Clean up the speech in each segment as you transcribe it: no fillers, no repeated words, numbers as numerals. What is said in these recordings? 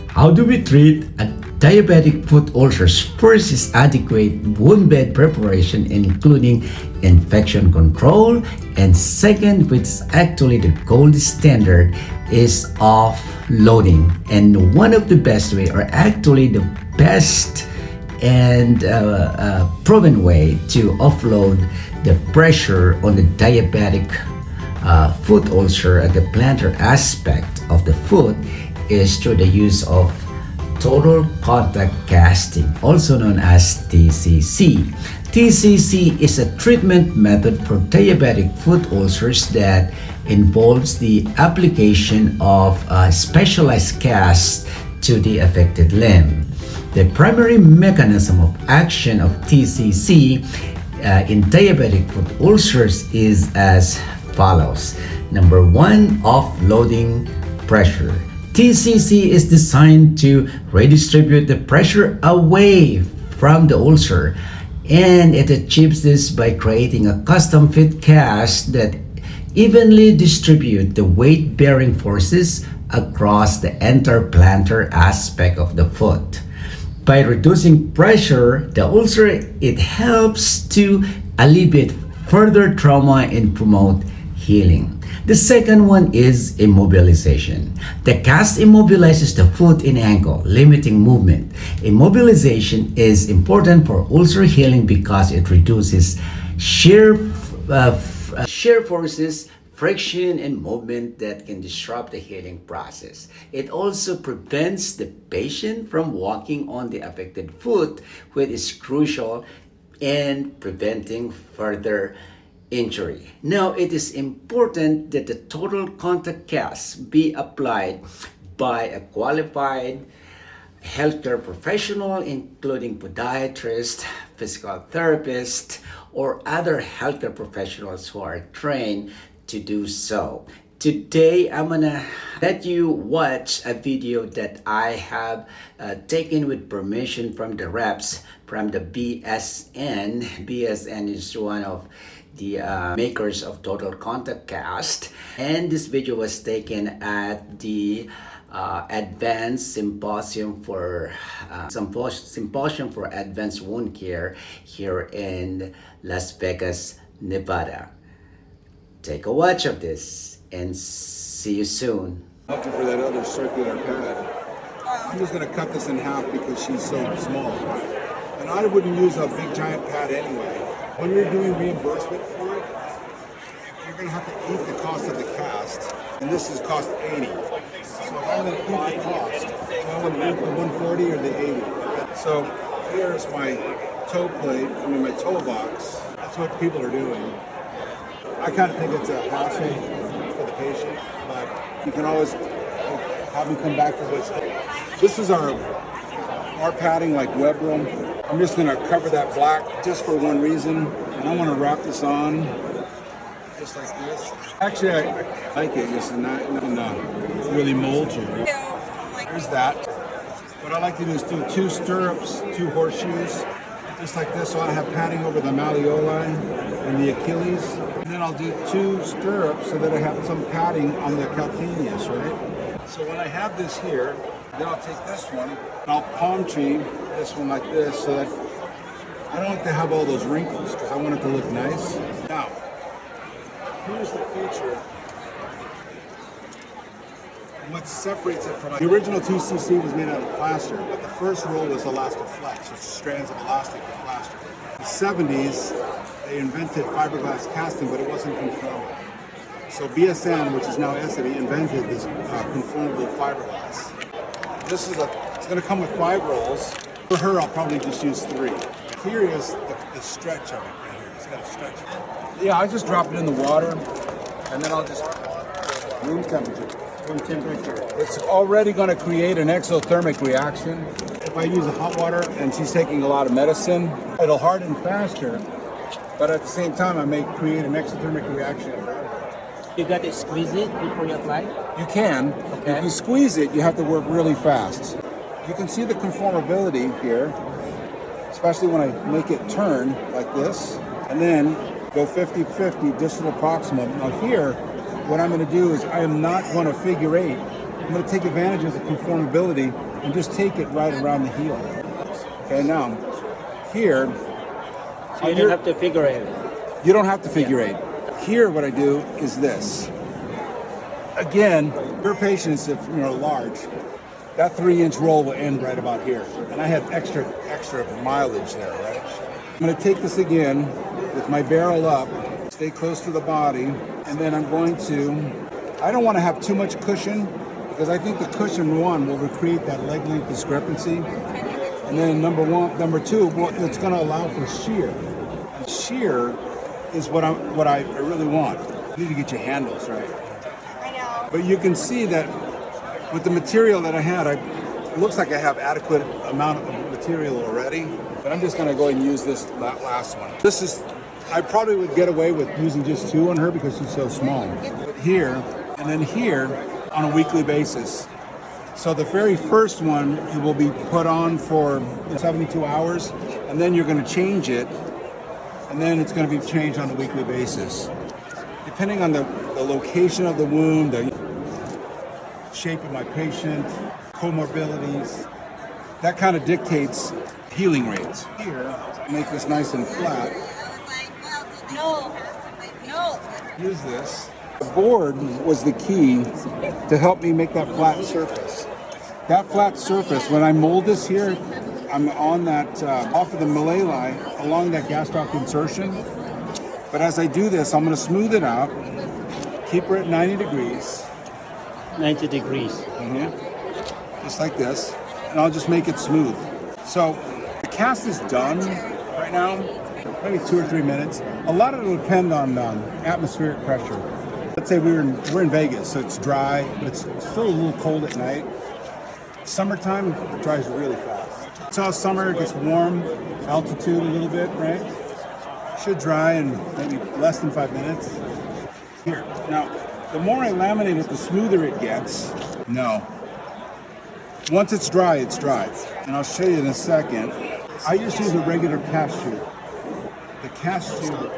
How do we treat a diabetic foot ulcers? First is adequate wound bed preparation, including infection control. And second, which is actually the gold standard, is offloading. And one of the best way, or actually the best and proven way to offload the pressure on the diabetic foot ulcer at the plantar aspect of the foot is through the use of total contact casting, also known as TCC. TCC is a treatment method for diabetic foot ulcers that involves the application of a specialized cast to the affected limb. The primary mechanism of action of TCC in diabetic foot ulcers is as follows. Number one, offloading pressure. TCC is designed to redistribute the pressure away from the ulcer, and it achieves this by creating a custom fit cast that evenly distribute the weight-bearing forces across the entire plantar aspect of the foot. By reducing pressure, the ulcer, it helps to alleviate further trauma and promote healing. The second one is immobilization. The cast immobilizes the foot and ankle, limiting movement. Immobilization is important for ulcer healing because it reduces shear forces, friction, and movement that can disrupt the healing process. It also prevents the patient from walking on the affected foot, which is crucial in preventing further injury. Now, it is important that the total contact cast be applied by a qualified healthcare professional, including podiatrist, physical therapist, or other healthcare professionals who are trained to do so. Today, I'm gonna let you watch a video that I have taken with permission from the reps from the BSN. BSN is one of the makers of Total Contact Cast, and this video was taken at the Advanced Symposium for Advanced Wound Care here in Las Vegas, Nevada. Take a watch of this and see you soon. Looking for that other circular pad. I'm just going to cut this in half because she's so small. And I wouldn't use a big giant pad anyway. When you're doing reimbursement for it, you're going to have to eat the cost of the cast. And this is cost 80. So if I'm going to eat the cost, so I'm going to eat the 140 or the 80. So here's my toe plate, my toe box. That's what people are doing. I kind of think it's a hassle for the patient, but you can always have them come back for this. This is our padding, like web room. I'm just going to cover that black just for one reason, and I want to wrap this on just like this. Actually, I like it. It's not really molds you. There's that. What I like to do is do 2 stirrups, 2 horseshoes, just like this, so I have padding over the malleoli and the Achilles. And then I'll do 2 stirrups so that I have some padding on the calcaneus, right? So when I have this here, then I'll take this one and I'll palm tree this one like this, so that I don't like to have all those wrinkles because I want it to look nice. Now, here's the feature. What separates it from the original TCC was made out of plaster, but the first roll was Elastaflex, which is strands of elastic with plaster. In the 70s, they invented fiberglass casting, but it wasn't conformable. So BSN, which is now Essity, invented this conformable fiberglass. It's going to come with 5 rolls. For her, I'll probably just use 3. Here is the stretch of it right here. It's got a stretch. Yeah, I just drop it in the water, and then I'll just room temperature. It's already going to create an exothermic reaction. If I use hot water and she's taking a lot of medicine, it'll harden faster, but at the same time I may create an exothermic reaction. You got to squeeze it before you apply? You can. Okay. If you squeeze it, you have to work really fast. You can see the conformability here, especially when I make it turn like this, and then go 50-50 distal proximal. Now here, what I'm going to do is I am not going to figure 8. I'm going to take advantage of the conformability and just take it right around the heel. Okay, now, here... So you don't have to figure it. You don't have to figure eight. Here, what I do is this. Again, your patients, if you're large, that 3-inch roll will end right about here. And I have extra mileage there, right? I'm going to take this again with my barrel up, stay close to the body, and then I'm going to, I don't want to have too much cushion because I think the cushion, one, will create that leg length discrepancy. And then number two, well, it's going to allow for shear. And shear is what I really want. You need to get your handles right. I know. But you can see that with the material that I had, it looks like I have adequate amount of material already. But I'm just going to go and use that last one. I probably would get away with using just 2 on her because she's so small. But here, and then here, on a weekly basis. So the very first one, it will be put on for 72 hours, and then you're going to change it, and then it's going to be changed on a weekly basis. Depending on the location of the wound, the shape of my patient, comorbidities, that kind of dictates healing rates. Here, make this nice and flat. No. Use this. The board was the key to help me make that flat surface. That flat surface, when I mold this here, I'm on that, off of the malleoli, along that gastroc insertion. But as I do this, I'm going to smooth it out, keep her at 90 degrees. 90 degrees. Just like this. And I'll just make it smooth. So the cast is done right now, maybe 2 or 3 minutes. A lot of it will depend on atmospheric pressure. Let's say we're in Vegas, so it's dry, but it's still a little cold at night. Summertime, it dries really fast. So summer, it gets warm, altitude a little bit, right? Should dry in maybe less than 5 minutes. Here, now, the more I laminate it, the smoother it gets. No. Once it's dry, it's dry. And I'll show you in a second. I just use a regular cast shoe. The cast shoe.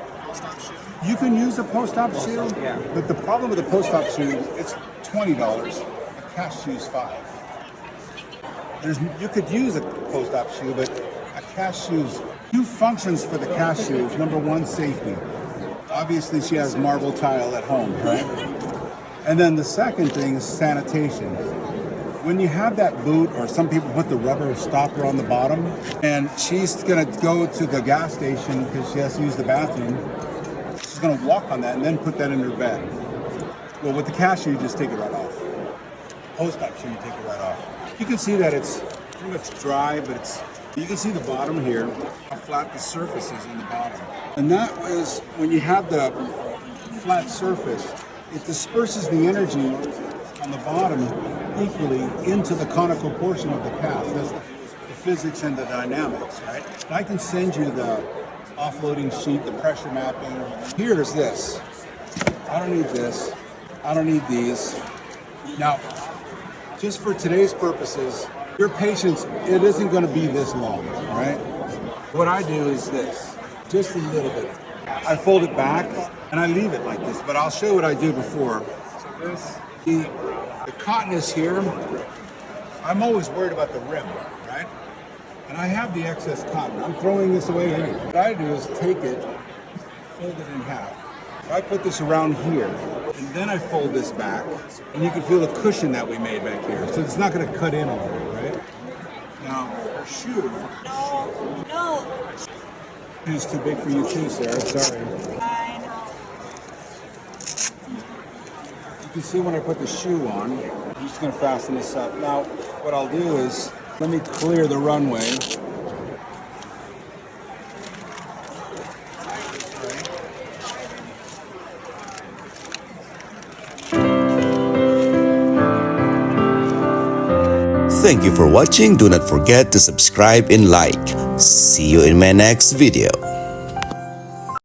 You can use a post-op shoe, but the problem with a post-op shoe, it's $20. A cast shoe is $5. You could use a post-op shoe, but a cast shoe's 2 functions for the cast shoes. Number 1, safety. Obviously, she has marble tile at home, right? And then the second thing is sanitation. When you have that boot, or some people put the rubber stopper on the bottom, and she's gonna go to the gas station because she has to use the bathroom, she's gonna walk on that and then put that in her bed. Well, with the cast shoe, you just take it right off. Post-op shoe, you take it right off. You can see that it's pretty much dry, but you can see the bottom here, how flat the surface is in the bottom. And that is, when you have the flat surface, it disperses the energy on the bottom equally into the conical portion of the cast. That's the physics and the dynamics, right? And I can send you the offloading sheet, the pressure mapping. Here's this. I don't need this. I don't need these. Now, just for today's purposes, your patience, it isn't going to be this long, all right? What I do is this, just a little bit. I fold it back and I leave it like this, but I'll show you what I do before. So this, the cotton is here. I'm always worried about the rim, right? And I have the excess cotton. I'm throwing this away anyway. What I do is take it, fold it in half. So I put this around here, and then I fold this back, and you can feel the cushion that we made back here. So it's not going to cut in all the way, right? Now, her shoe. No. Shoe's too big for you too, Sarah. Sorry. I know. You can see when I put the shoe on, I'm just going to fasten this up. Now, what I'll do is, let me clear the runway. Thank you for watching. Do not forget to subscribe and like. See you in my next video.